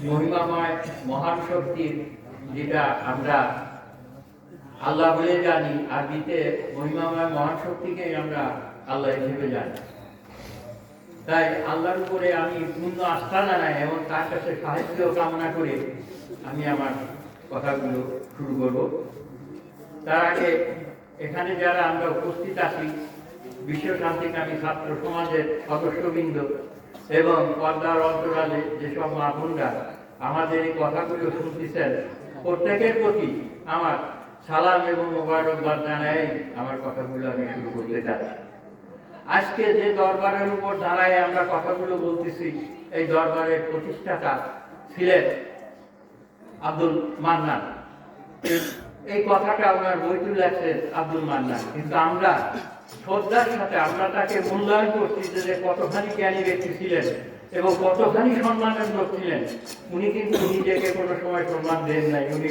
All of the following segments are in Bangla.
মহিমাময় মহান শক্তির যেটা আমরা আল্লাহ বলে জানি, আরবিতে মহিমাময় মহান শক্তিকে আমরা আল্লাহ হিসেবে জানি। তাই আল্লাহর উপরে আমি পূর্ণ আস্থা জানাই এবং তার কাছে সাহায্য কামনা করে আমি আমার কথাগুলো শুরু করব। তার আগে এখানে যারা আমরা উপস্থিত আছি, বিশ্ব শান্তিকামী ছাত্র সমাজের সদস্যবৃন্দ এবং পর্দার অন্তরালে যেসব মা বোনরা আমাদের এই কথাগুলো শুনতেছেন, প্রত্যেকের প্রতি আমার সালাম এবং মোবারকবাদ জানাই আমার কথাগুলো আমি শুরু করতে চাচ্ছি। আজকে যে দরবারের উপর দাঁড়ায় আমরা কথাগুলো বলতেছি, এই দরবারের প্রতিষ্ঠাতা ছিলেন আব্দুল মান্নান। এই কথাটা ওনার বইতে লেখছেন আব্দুল মান্নান, কিন্তু আমরা শ্রদ্ধার সাথে আমরা তাকে মূল্যায়ন করছি যে কতখানি জ্ঞানী ব্যক্তি ছিলেন এবং কতখানি সম্মানের লোক ছিলেন। উনি কিন্তু নিজেকে কোনো সময় সম্মান দেন নাই, উনি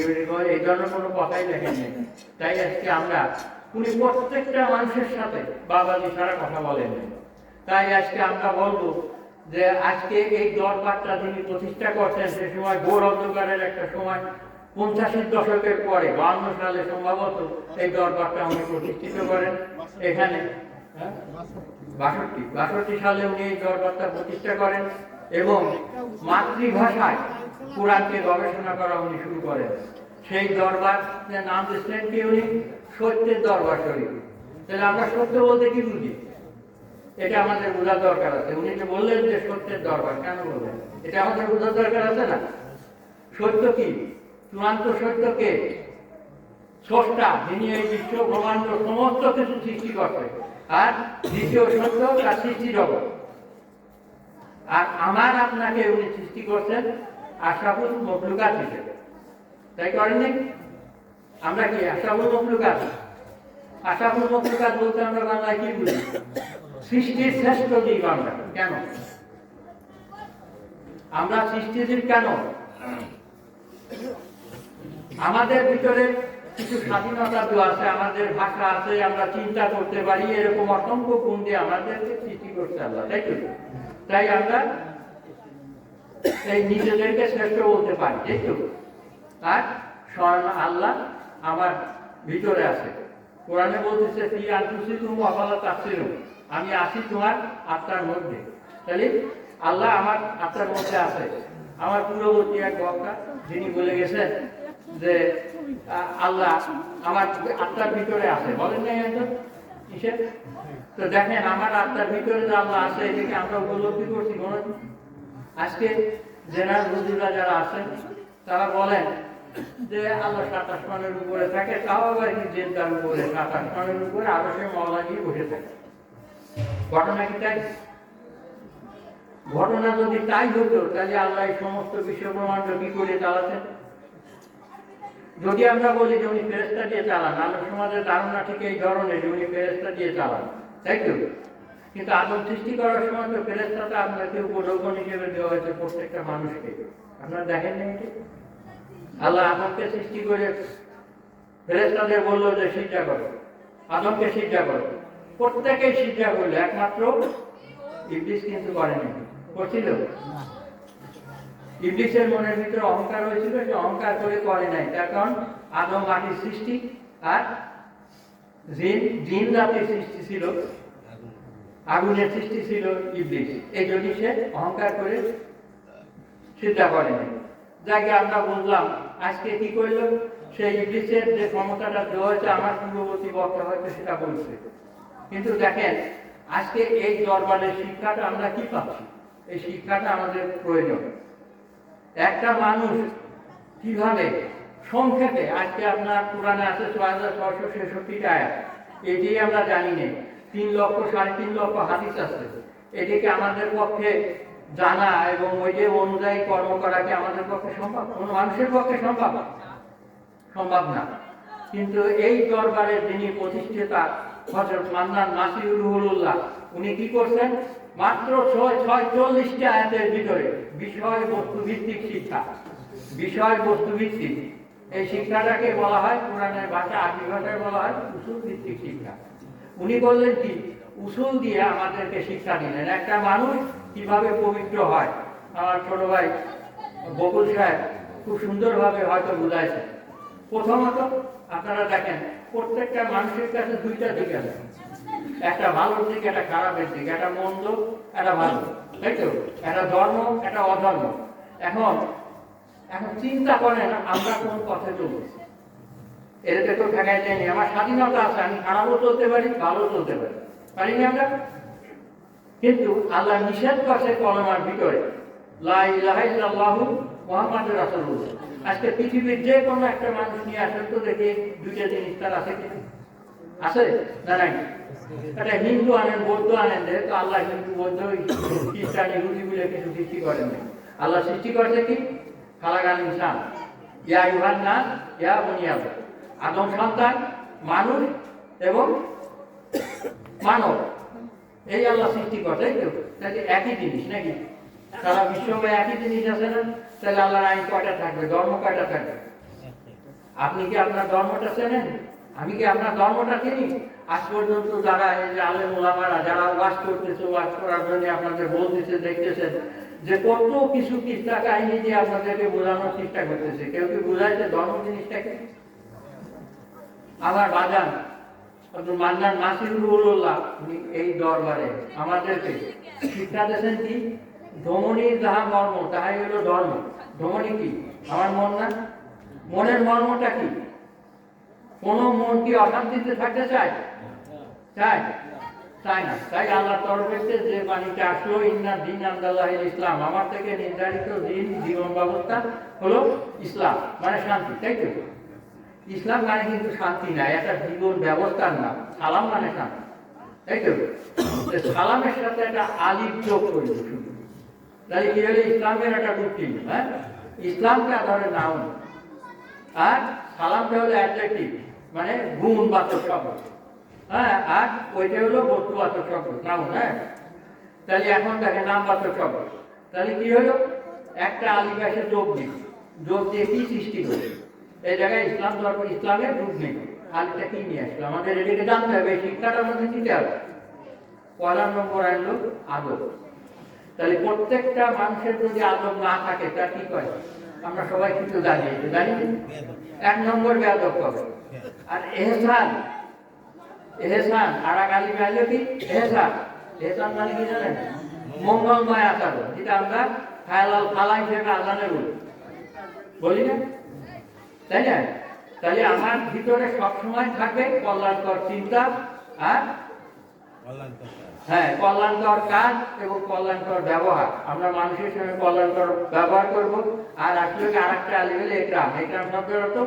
এই ধরনের কোনো কথাই লেখেন নাই। তাই আজকে আমরা উনি প্রত্যেকটা মানুষের সাথে বাবাজি ছাড়া কথা বলেন। তাই আজকে আমরা বলবো যে আজকে এই দরবারটা যিনি প্রতিষ্ঠা করছেন, সে সময় ঘোর অন্ধকারের একটা সময় 50-এর দশকের পরে 52 সালে সম্ভবত এই দরবারটা উনি প্রতিষ্ঠিত করেন। এখানে 62 সালে উনি এই দরবারটা প্রতিষ্ঠা করেন এবং মাতৃভাষায় কোরআনকে গবেষণা করা উনি শুরু করেন। সেই দরবার নাম দিচ্ছেন কি উনি? সত্যের দরবার শরীফ। তাহলে আমরা সত্য বলতে কি বুঝি? এটা আমাদের বোঝার দরকার আছে। উনি যে বললেন যে সত্যের দরবার, কেন বললেন? এটা আমাদের বোঝার দরকার আছে না? সত্য কি? চূড়ান্ত সত্যকে স্রষ্টা, যিনি এই বিশ্ব ব্রহ্মাণ্ড সমস্ত কিছু সৃষ্টি করছে, আর দ্বিতীয় সত্য তার সৃষ্টি জগৎ। আর আমার আপনাকে উনি সৃষ্টি করছেন আশরাফুল মখলুকাত হিসেবে, তাই করেননি? আমরা কি আশরাফুল মখলুকাত? আশরাফুল মখলুকাত বলতে আমরা বাংলায় কি বুঝি? সৃষ্টির শ্রেষ্ঠ জীব আমরা। কেন আমরা সৃষ্টিজীব? কেন? আমাদের ভিতরে কিছু স্বাধীনতা তো আছে, আমাদের ভাষা আছে, আমরা চিন্তা করতে পারি, এরকম অসংখ্য গুণ দিয়ে আমাদেরকে সৃষ্টি করতে আল্লাহ, তাই তো? তাই আমরা এই নিজেদেরকে শ্রেষ্ঠ বলতে পারি, তাই তো? আর স্বয়ং আল্লাহ আমার ভিতরে আছে। কোরআনে বলতেছে ফি আনফুসিকুম ওয়া লা তাফসিরুন, আমি আছি তোমার আত্মার মধ্যে। তাহলে আল্লাহ আমার আত্মার মধ্যে আছে। আমার পূর্ববর্তী এক বক্তা যিনি বলে গেছেন যে আল্লাহ আমার আত্মার ভিতরে আছে, বলেন না একজন কিসের? তো দেখেন আমার আত্মার ভিতরে যে আল্লাহ আছে, এটাকে আমরা উপলব্ধি করছি। আজকে জেনারেল হুজুররা যারা আছেন তারা বলেন যে আল্লাহ 7 আসমানের উপরে থাকে, তাও আবার কি জেনটার উপরে 7 আসমানের উপরে আরো সে মওলা গিয়ে বসে থাকে। ঘটনা কি তাই? ঘটনা যদি তাই হতো, তাহলে আল্লাহ সমস্ত বিশ্ব ব্রহ্মাণ্ড কি করে চালাতেন? যদি আমরা বলি যে উনি ফেরেশতা দিয়ে চালান, আলোক সমাজের ধারণা ঠিক এই ধরনের যে উনি ফেরেশতা দিয়ে চালান, তাই তো? কিন্তু আদম সৃষ্টি করার সময় তো ফেরেশতাটা আপনাকে উপঢৌকন হিসেবে দেওয়া হয়েছে প্রত্যেকটা মানুষকে। আপনারা দেখেন না? আল্লাহ আদমকে সৃষ্টি করে ফেরেশতাদের বললো যে সিজদা করো, আদমকে সিজদা করো। প্রত্যেকেই সিজদা করলো, একমাত্র ইবলিস কিন্তু করেনি। করছিল? ইবলিসের মনের ভিতরে অহংকার হয়েছিল, সে অহংকার করে করে নাই। তার কারণ আদম মাটির সৃষ্টি আর জিন জাতির সৃষ্টি ছিল, আগুনের সৃষ্টি ছিল ইবলিস। এই জন্য সে অহংকার করে সিজদা করে নাই। যাকে আমরা বুঝলাম আজকে কি করলো, সেই ইবলিসের যে ক্ষমতাটা দেওয়া হয়েছে, আমার পূর্ববর্তী বক্তা হয়তো সেটা বলছে। কিন্তু দেখেন আজকে এই দরবারের শিক্ষাটা আমরা কি পাচ্ছি? এই শিক্ষাটা আমাদের প্রয়োজন। একটা মানুষ কিভাবে সংক্ষেপে, আজকে আপনার কোরআনে আছে 6666 আয়াত, এটি আমরা জানি না। 3 লক্ষ 3.5 লক্ষ হাদিস আছে। এটিকে আমাদের পক্ষে জানা এবং ওই যে অনুযায়ী কর্ম করা কি আমাদের পক্ষে সম্ভব? কোনো মানুষের পক্ষে সম্ভব না। কিন্তু এই দরবারের যিনি প্রতিষ্ঠাতা হযরত মান্নান নাসিরুল হুলুল্লাহ, উনি কি করছেন? মাত্র 46টা আয়াতের ভিতরে বিষয়বস্তু ভিত্তিক শিক্ষা, বিষয়বস্তু ভিত্তিক এই শিক্ষাটাকে বলা হয় কোরআনের ভাষা, আরবি ভাষায় বলা হয় উসুল ভিত্তিক শিক্ষা। উনি বললেন কি? উসুল দিয়ে আমাদেরকে শিক্ষা দিলেন একটা মানুষ কিভাবে পবিত্র হয়, আমার ছোট ভাই বকুল সাহেব খুব সুন্দরভাবে হয়তো বুঝাইছে। প্রথমত আপনারা দেখেন প্রত্যেকটা মানুষের কাছে দুইটা দিক আছে, একটা ভালোর দিক, একটা খারাপের দিক, একটা মন্দ, একটা ভালো, তাই তো? একটা ধর্ম, একটা অধর্ম। এখন এখন চিন্তা করেন আমরা কোন পথে চলবো। এটাতে তো ঠেকাই যায়নি, আমার স্বাধীনতা আছে, আমি খারাপও চলতে পারি, ভালো চলতে পারি, পারিনি আমরা? কিন্তু আল্লাহ নিষেধ করছে কলমার ভিতরে লা ইলাহা ইল্লাল্লাহু মুহাম্মাদুর রাসূলুল্লাহ। আজকে পৃথিবীর যে কোনো একটা মানুষ নিয়ে আসেন তো দেখি দুইটা জিনিস তার আছে কি? আছে না নাই? একটা হিন্দু আনেন, বৌদ্ধ আনেন, যেহেতু আল্লাহ হিন্দু, বৌদ্ধ, খ্রিস্টান, ইহুদি বলে কিছু সৃষ্টি করেন না। আল্লাহ সৃষ্টি করছে কি? খালাকাল ইনসান ইয়া আইয়ুহান নাস ইয়া বনি আদম, আদম সন্তান, মানুষ এবং মানব, এই আল্লাহ সৃষ্টি করে, তাই তো? তাহলে একই জিনিস নাকি? সারা বিশ্বময় একই জিনিস আছে না? তাহলে আল্লাহর আইন কয়টা থাকবে, ধর্ম কয়টা থাকবে? আপনি কি আপনার ধর্মটা চেনেন? আমি কি আপনার ধর্মটা চিনি? আজ পর্যন্ত যারা এই যে আলেম ওলামারা যারা ওয়াজ করতেছে, ওয়াজ করার জন্য আপনাদের বলতেছে, দেখতেছেন যে কত কিছু কিস্তা কাহিনী দিয়ে আপনাদেরকে বোঝানোর চেষ্টা করতেছে, কেউ কি বোঝাইছে ধর্ম জিনিসটাকে? আমার বাজান মান্নান নাসিরুল্লাহ এই দরবারে আমাদেরকে শিক্ষা দিয়েছেন কি? ধমনীর যাহা মর্ম তাহাই হলো ধর্ম। ধমনী কি? আমার মন না? মনের মর্মটা কি? কোন মন কি অশান্তিতে থাকতে চায়? চায়? চায় না। তাই আল্লাহ তরফে যে বাণীটা আসলো, ইন্না দিন আনদাল্লাহিল ইসলাম, আমার থেকে নির্ধারিত দিন, জীবন ব্যবস্থা হলো ইসলাম, মানে শান্তি, তাই তো? ইসলাম মানে কিন্তু শান্তি নাই, একটা জীবন ব্যবস্থার নাম। সালাম মানে শান্তি, তাই তো? সালামের সাথে একটা আলিফ যোগ করবে শুধু, তাহলে কি হলে ইসলামের একটা রুটিন। হ্যাঁ, ইসলামটা ধরে নাম, আর সালামটা হলো অ্যাডজেক্টিভ, মানে গুণবাচক শব্দ। হ্যাঁ, আর ওইটা হলো বস্তুবাচক শব্দ, নাম। হ্যাঁ, তাহলে এখন দেখে নামবাচক শব্দ, তাহলে কি হলো? একটা আলিফ এসে যোগ দিই, যোগ দিয়ে কি সৃষ্টি করে? এই জায়গায় ইসলাম ধর্ম, ইসলামের রূপ নেই। আলিফটা কি নিয়ে আসলো? আমাদের এদিকে জানতে হবে, শিক্ষাটার মধ্যে দিতে হবে। পয়লা নম্বর আনলো আদব। তাহলে প্রত্যেকটা মানুষের যদি আদব না থাকে তা কি করে? আমরা সবাই কিন্তু জানি, জানি। এক নম্বর বেয়াদব হবে। আর এহসান, এহসান আর আলিফ আইলো কি? এহসান। এহসান মানে কি জানেন? মঙ্গলময় আচরণ, যেটা আমরা হালাল ফালাই হিসেবে আজানে বলি না, তাই না? তাহলে আমার ভিতরে সবসময় থাকবে কল্যাণকর চিন্তা আর হ্যাঁ কল্যাণকর কাজ এবং কল্যাণকর ব্যবহার। আমরা মানুষের সঙ্গে কল্যাণকর ব্যবহার করব। আর আসলে আর একটা আলিমেলে একরাম, একরাম শব্দের অর্থ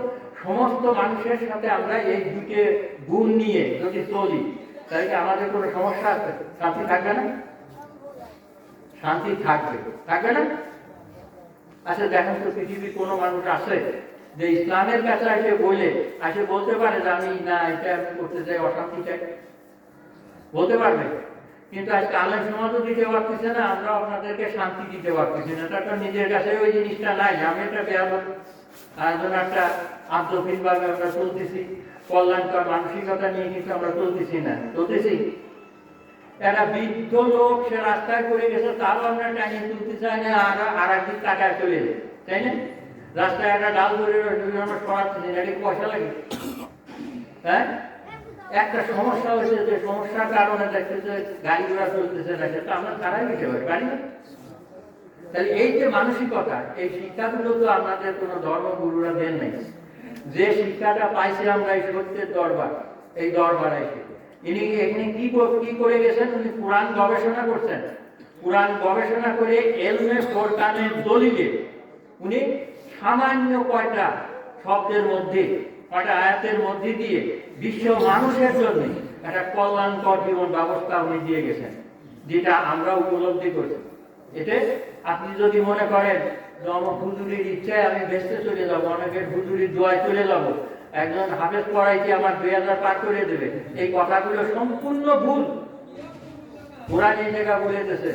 সমস্ত মানুষের সাথে আমরা এই দুটো গুণ নিয়ে যদি চলি তাহলে কি আমাদের কোনো সমস্যা আছে? শান্তি থাকবে না? শান্তি থাকবে, থাকবে না? আচ্ছা দেখেন তো, পৃথিবীর কোনো মানুষ আছে যে ইসলামের কাছে এসে বলে এসে বলতে পারে যে আমি না এটা আমি করতে চাই, অশান্তি চাই? বলতে পারবে? কিন্তু আজকে আলেম সমাজও দিতে পারতেছে না, আমরা আপনাদেরকে শান্তি দিতে পারতেছি না। তারপর নিজের কাছে ওই জিনিসটা নাই, আমি একটা বেয়াদব, আর জন্য একটা আন্তর্জাতিক ভাবে আমরা চলতেছি, কল্যাণকর মানসিকতা নিয়ে কিন্তু আমরা চলতেছি না, চলতেছি। একটা বৃদ্ধ লোক সে রাস্তায় পড়ে গেছে, তারও আমরা টাইনিয়ে তুলতে চাই না, আর একদিন টাকায় চলে যায়, তাই না? রাস্তায় একটা ডাল ধরে আমরা সরাচ্ছি না, এটা পয়সা লাগে। হ্যাঁ, একটা সমস্যা হয়েছে, যে সমস্যার কারণে দেখতেছে গাড়ি ঘোড়া চলতেছে না, সেটা আমরা তারাই দিতে পারি, পারি না? তাহলে এই যে মানসিকতা, এই শিক্ষাগুলো তো আমাদের কোনো ধর্মগুরুরা দেন নাই। যে শিক্ষাটা পাইছি আমরা এই সত্যের দরবার, এই দরবার এসে ইনি এখানে কি করে গেছেন? উনি কোরআন গবেষণা করছেন। কোরআন গবেষণা করে এলমে ফোরকানের দলিলে উনি সামান্য কয়টা শব্দের মধ্যে, কয়টা আয়াতের মধ্যে দিয়ে বিশ্ব মানুষের জন্য একটা কল্যাণকর জীবন ব্যবস্থা উনি দিয়ে গেছেন, যেটা আমরা উপলব্ধি করছি। এতে আপনি যদি মনে করেন যে আমার হুজুরির ইচ্ছায় আমি বেসতে চলে যাবো, অনেকের হুজুরির দোয়ায় চলে যাবো, একজন হাফেজ পড়াইতে আমার 2000 পার করে দেবে, এই কথাগুলো সম্পূর্ণ ভুল। কোরআন এই জায়গা বলেছে,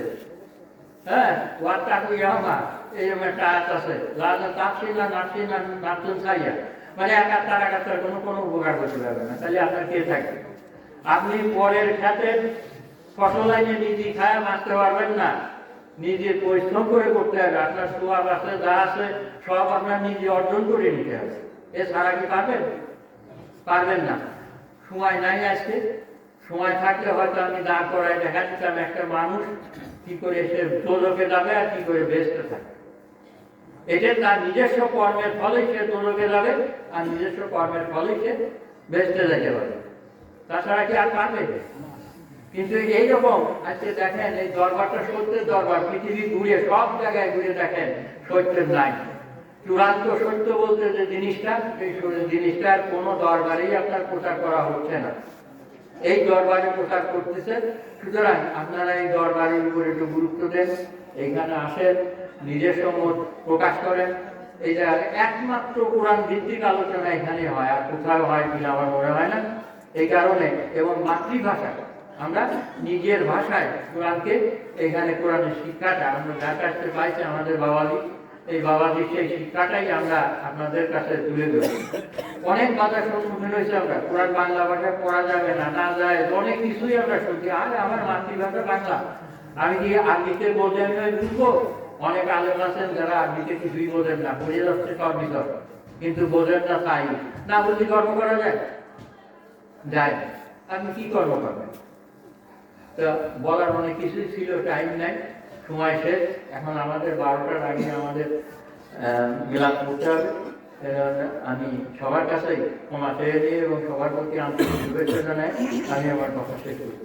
হ্যাঁ, ওয়াটাকু ইয়ামা এরকম একটা আয়াত আছে, লাজা তাফসিলা নাফসিনা নাফসুন সাইয়া, মানে একাত্তর কোনো উপকার করতে পারবে না। তাহলে আপনার কে থাকে? আপনি পরের ক্ষেতের ফসল আইনে নিজে খায় বাঁচতে পারবেন না, নিজে পরিশ্রম করে করতে হবে। আপনার সোয়াব আছে, যা আছে সব আপনার নিজে অর্জন করে নিতে হবে। এছাড়া কি পারবেন? পারবেন না। সময় নাই আজকে। সময় থাকলে হয়তো আমি দাঁড় করায় দেখা দিতাম একটা মানুষ কি করে সে দোজখে যাবে আর কি করে বেঁচতে থাকে। এটা তার নিজস্ব কর্মের ফলে সে দোজখে যাবে, আর নিজস্ব কর্মের ফলে সে বেঁচতে যেতে পারে। তাছাড়া কি আর পারবে? কিন্তু এইরকম আজকে দেখেন, এই দরবারটা সত্যের দরবার। পৃথিবী ঘুরে সব জায়গায় ঘুরে দেখেন, সত্যের নাই। চূড়ান্ত সত্য বলতে যে জিনিসটা, সেই জিনিসটার কোনো দরবারেই আপনার প্রচার করা হচ্ছে না। এই দরবারে প্রচার করতেছে। সুতরাং আপনারা এই দরবারের উপরে একটু গুরুত্ব দেন, এইখানে আসেন, নিজস্ব মত প্রকাশ করেন। এইটা একমাত্র কোরআন ভিত্তিক আলোচনা এখানে হয়, আর কোথাও হয় কিনা আমার মনে হয় না। এই কারণে এবং মাতৃভাষা, আমরা নিজের ভাষায় কোরআনকে, এখানে কোরআনের শিক্ষাটা আমরা যার কাছ থেকে পাইছি আমাদের বাবাজি, এই বাবাজির সেই শিক্ষাটাই আমরা আপনাদের কাছে তুলে ধরি। অনেক বাধার সম্মুখীন হয়েছে আমরা। কোরআন বাংলা ভাষায় পড়া যাবে না, না যায়, অনেক কিছুই আমরা শুনছি। আরে আমার মাতৃভাষা বাংলা, আমি কি আরবিতে বোঝে আমি বুঝবো? অনেক আলেম আছেন যারা আরবিতে কিছুই বোঝেন না, বুঝে যাচ্ছে সব ভিতর, কিন্তু বোঝেন না। তাই না বুঝি কর্ম করা যায়? যায়। আপনি কি কর্ম করবেন? তো বলার অনেক কিছুই ছিল, টাইম নাই, সময় শেষ। এখন আমাদের 12টার আগে আমাদের মিলাদ করতে হবে। আমি সবার কাছেই ক্ষমা চেয়ে দিয়ে এবং সবার প্রতি আন্তরিক শুভেচ্ছা জানাই আমি আমার কথা শেষ করি।